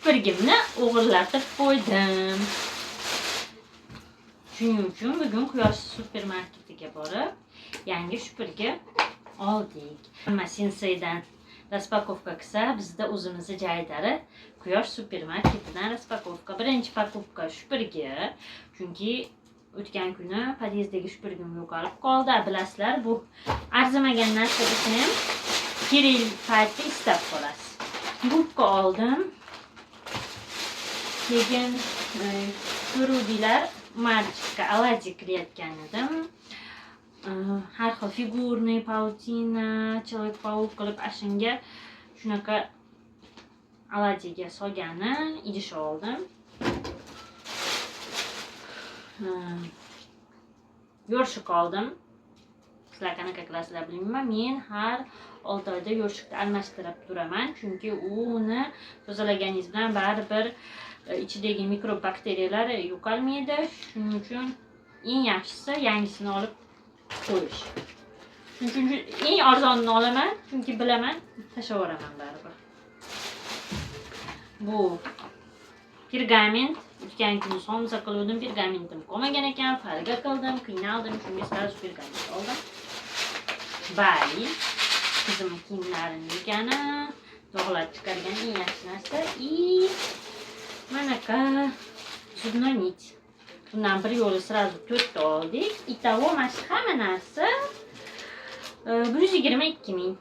Supurgimni o'g'irlatib qo'ydim. Shuning uchun bugun Quyosh supermarketiga borib, yangi supurgi oldik. Hamma Senseidan raspakovka qilsa, bizda o'zimizni joydari Quyosh supermarketidan raspakovka. Birinchi pakubka supurgi. Chunki o'tgan kuni podyezdagi supurgim yo'qolib qoldi. Bilasizlar, bu arzimagan narsa desam ham kerak paytda istab qolasiz. Gubka oldim. Keyin ko'ruvdilar, marchka Aladji qilayotgan edim. Har xil figurniy, pautina, Человек-паук qilib ashunga shunaqa Aladjiga solgani idish oldim. Yo'rshik oldim. Sizlar qanaqa qilasizlar bilmayman. Men har 6 oyda yo'rshikni almashtirib turaman, chunki uni tozalaganiz bilan baribir ichidagi mikrobakteriyalar yo'qolmaydi. Shuning uchun eng yaxshisi yangisini olib qo'yish. Chunki eng arzonini olaman, chunki bilaman, tashlayveraman baribir. Bu pergament. O'tgan kuni somsa qildim, pergamentim qolmagan ekan, farga qildim, qiynaldim, shunga sal pergament oldim. Bali qizim kiyimlarini yegani, dog'lab chiqargan eng yaxshi narsa manaqa zubna nit. Bundan bir yo'li sразу 4 ta oldik. Itago mana shu hamma narsa 122 ming.